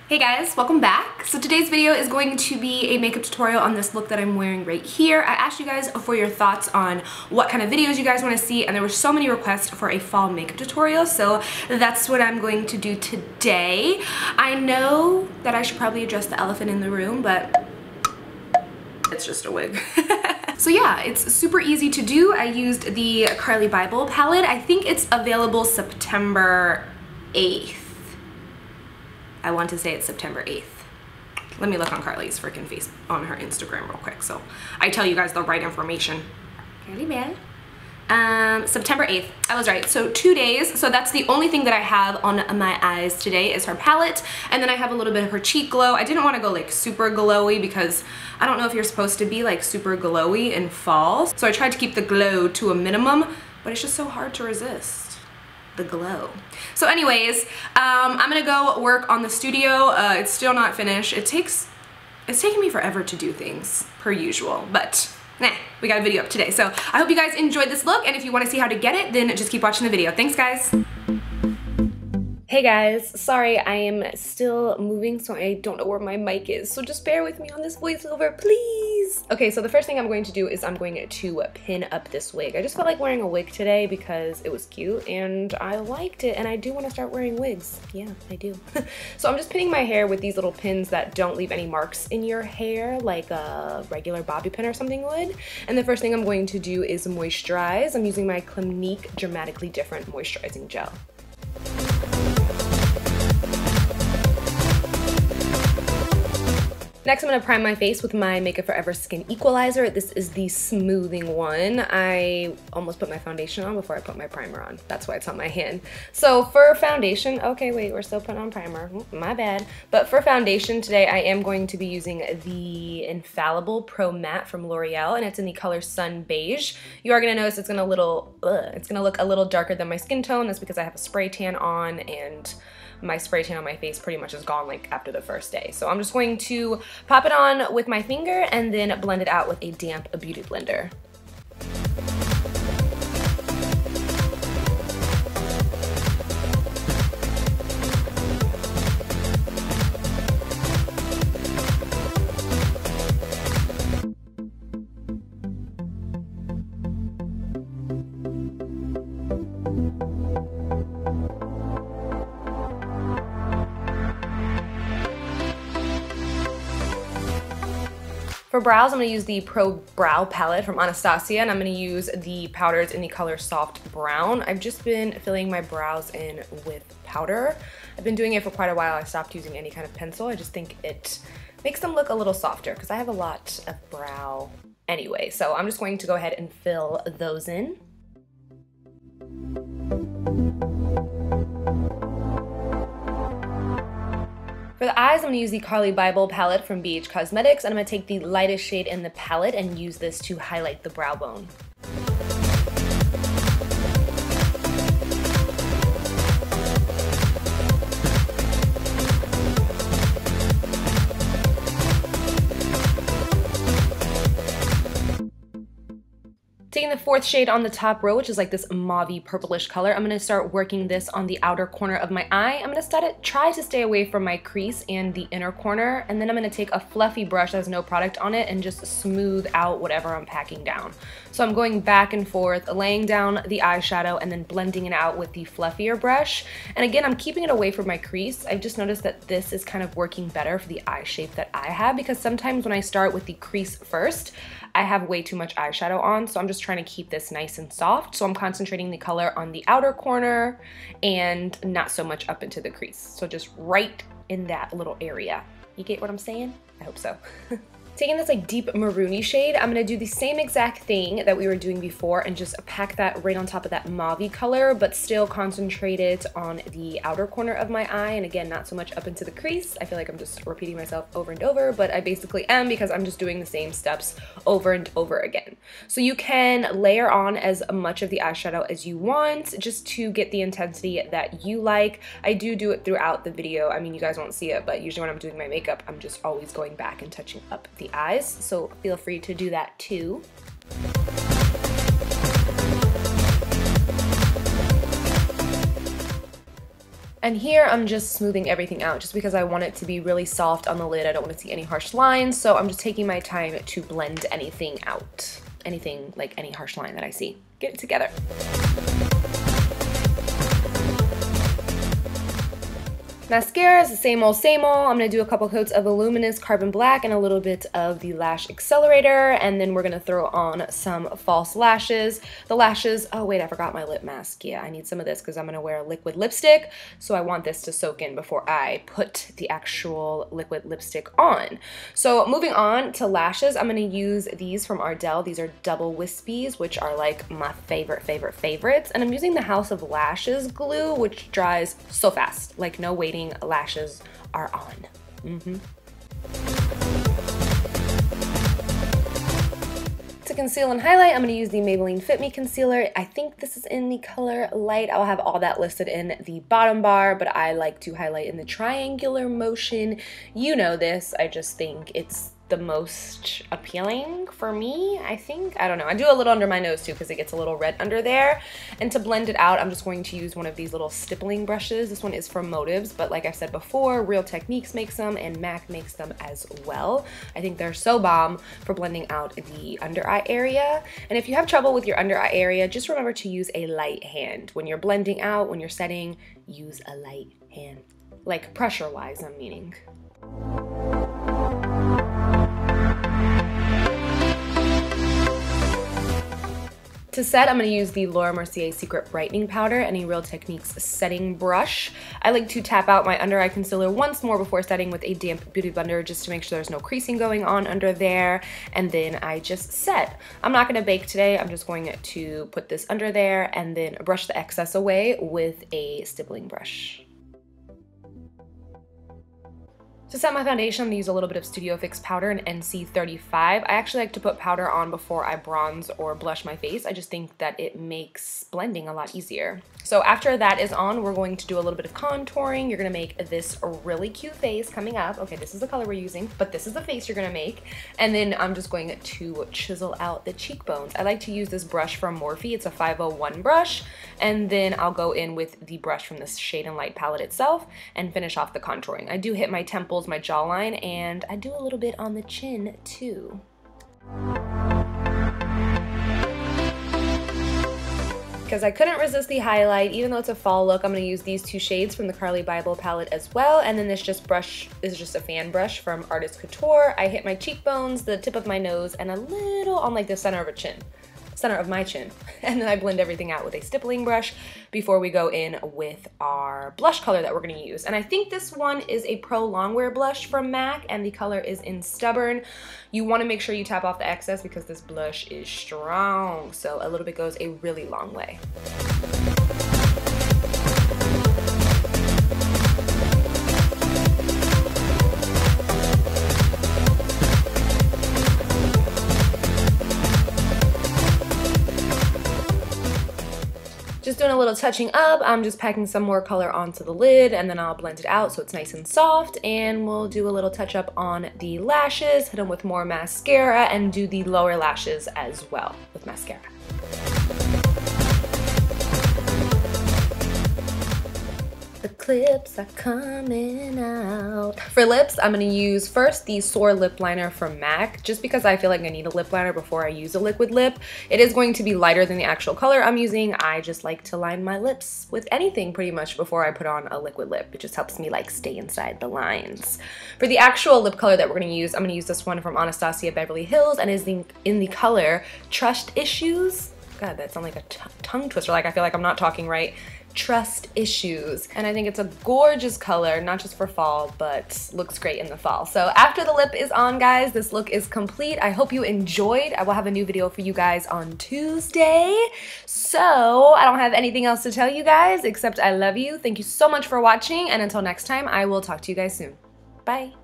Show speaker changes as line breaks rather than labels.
Hey guys, welcome back. So today's video is going to be a makeup tutorial on this look that I'm wearing right here. I asked you guys for your thoughts on what kind of videos you guys want to see, and there were so many requests for a fall makeup tutorial, so that's what I'm going to do today. I know that I should probably address the elephant in the room, but it's just a wig. So yeah, it's super easy to do. I used the Carli Bybel palette. I think it's available September 8th. I want to say it's September 8th. Let me look on Carli's freaking face on her Instagram real quick so I tell you guys the right information. Carli Bybel. September 8th. I was right. So 2 days. So that's the only thing that I have on my eyes today is her palette. And then I have a little bit of her cheek glow. I didn't want to go like super glowy because I don't know if you're supposed to be like super glowy in fall. So I tried to keep the glow to a minimum, but it's just so hard to resist the glow. So anyways, I'm gonna go work on the studio. It's still not finished. It's taking me forever to do things per usual, but we got a video up today. So I hope you guys enjoyed this look, and if you want to see how to get it, then just keep watching the video. Thanks guys. Hey guys, sorry, I am still moving, so I don't know where my mic is, so just bear with me on this voiceover, please. Okay, so the first thing I'm going to do is I'm going to pin up this wig. I just felt like wearing a wig today because it was cute and I liked it, and I do want to start wearing wigs. Yeah, I do. So I'm just pinning my hair with these little pins that don't leave any marks in your hair like a regular bobby pin or something would. And the first thing I'm going to do is moisturize. I'm using my Clinique Dramatically Different Moisturizing Gel. Next, I'm going to prime my face with my Makeup Forever Skin Equalizer. This is the smoothing one. I almost put my foundation on before I put my primer on. That's why it's on my hand. So for foundation, okay, wait, we're still putting on primer. My bad. But for foundation today, I am going to be using the Infallible Pro Matte from L'Oreal, and it's in the color Sun Beige. You are going to notice it's going to look a little darker than my skin tone. That's because I have a spray tan on, and my spray tan on my face pretty much is gone like after the first day. So I'm just going to pop it on with my finger and then blend it out with a damp beauty blender. For brows, I'm going to use the Pro Brow Palette from Anastasia, and I'm going to use the powders in the color Soft Brown. I've just been filling my brows in with powder. I've been doing it for quite a while. I stopped using any kind of pencil. I just think it makes them look a little softer because I have a lot of brow anyway. So I'm just going to go ahead and fill those in. For the eyes, I'm going to use the Carli Bybel palette from BH Cosmetics, and I'm going to take the lightest shade in the palette and use this to highlight the brow bone. Taking the fourth shade on the top row, which is like this mauve-y purplish color, I'm going to start working this on the outer corner of my eye. I'm going to try to stay away from my crease and the inner corner, and then I'm going to take a fluffy brush that has no product on it and just smooth out whatever I'm packing down. So I'm going back and forth, laying down the eyeshadow and then blending it out with the fluffier brush. And again, I'm keeping it away from my crease. I've just noticed that this is kind of working better for the eye shape that I have, because sometimes when I start with the crease first, I have way too much eyeshadow on, so I'm just trying to keep this nice and soft. So I'm concentrating the color on the outer corner and not so much up into the crease. So just right in that little area. You get what I'm saying? I hope so. Taking this like deep maroony shade, I'm going to do the same exact thing that we were doing before and just pack that right on top of that mauve color, but still concentrate it on the outer corner of my eye, and again, not so much up into the crease. I feel like I'm just repeating myself over and over, but I basically am, because I'm just doing the same steps over and over again. So you can layer on as much of the eyeshadow as you want, just to get the intensity that you like. I do it throughout the video. I mean, you guys won't see it, but usually when I'm doing my makeup, I'm just always going back and touching up the eyes, so feel free to do that too. And here I'm just smoothing everything out just because I want it to be really soft on the lid. I don't want to see any harsh lines, so I'm just taking my time to blend anything out. Anything, like any harsh line that I see. Get it together. Mascara is the same old, same old. I'm going to do a couple coats of Voluminous Carbon Black and a little bit of the Lash Accelerator, and then we're going to throw on some false lashes. The lashes, oh wait, I forgot my lip mask. Yeah, I need some of this because I'm going to wear a liquid lipstick, so I want this to soak in before I put the actual liquid lipstick on. So moving on to lashes, I'm going to use these from Ardell. These are double wispies, which are like my favorites, and I'm using the House of Lashes glue, which dries so fast, like no waiting. Lashes are on. To conceal and highlight, I'm going to use the Maybelline Fit Me Concealer. I think this is in the color Light. I'll have all that listed in the bottom bar, but I like to highlight in the triangular motion. You know this. I just think it's the most appealing for me, I think. I don't know. I do a little under my nose too because it gets a little red under there. And to blend it out, I'm just going to use one of these little stippling brushes. This one is from Motives, but like I said before, Real Techniques makes them and MAC makes them as well. I think they're so bomb for blending out the under eye area. And if you have trouble with your under eye area, just remember to use a light hand. When you're blending out, when you're setting, use a light hand. Like pressure-wise, I'm meaning. To set, I'm going to use the Laura Mercier Secret Brightening Powder and a Real Techniques setting brush. I like to tap out my under eye concealer once more before setting with a damp beauty blender just to make sure there's no creasing going on under there, and then I just set. I'm not going to bake today. I'm just going to put this under there and then brush the excess away with a stippling brush. To set my foundation, I'm going to use a little bit of Studio Fix powder in NC35. I actually like to put powder on before I bronze or blush my face. I just think that it makes blending a lot easier. So after that is on, we're going to do a little bit of contouring. You're going to make this really cute face coming up. Okay, this is the color we're using, but this is the face you're going to make. And then I'm just going to chisel out the cheekbones. I like to use this brush from Morphe. It's a 501 brush. And then I'll go in with the brush from this Shade and Light palette itself and finish off the contouring. I do hit my temples, my jawline, and I do a little bit on the chin too. Because I couldn't resist the highlight, even though it's a fall look, I'm going to use these two shades from the Carly Bible palette as well. And then this brush is just a fan brush from Artist Couture. I hit my cheekbones, the tip of my nose, and a little on like the center of my chin. And then I blend everything out with a stippling brush before we go in with our blush color that we're going to use. And I think this one is a Pro Longwear blush from MAC, and the color is in Stubborn. You want to make sure you tap off the excess because this blush is strong, so a little bit goes a really long way. Just doing a little touching up. I'm just packing some more color onto the lid, and then I'll blend it out so it's nice and soft, and we'll do a little touch up on the lashes, hit them with more mascara, and do the lower lashes as well with mascara. The clips are coming out. For lips, I'm going to use first the Soar lip liner from MAC, just because I feel like I need a lip liner before I use a liquid lip. It is going to be lighter than the actual color I'm using. I just like to line my lips with anything pretty much before I put on a liquid lip. It just helps me like stay inside the lines. For the actual lip color that we're going to use, I'm going to use this one from Anastasia Beverly Hills, and is in the color Trust Issues. God, that sounds like a tongue twister. Like I feel like I'm not talking right. Trust Issues, and I think it's a gorgeous color, not just for fall, but looks great in the fall. So after the lip is on, guys, this look is complete. I hope you enjoyed. I will have a new video for you guys on Tuesday. So I don't have anything else to tell you guys except I love you. Thank you so much for watching, and until next time, I will talk to you guys soon. Bye.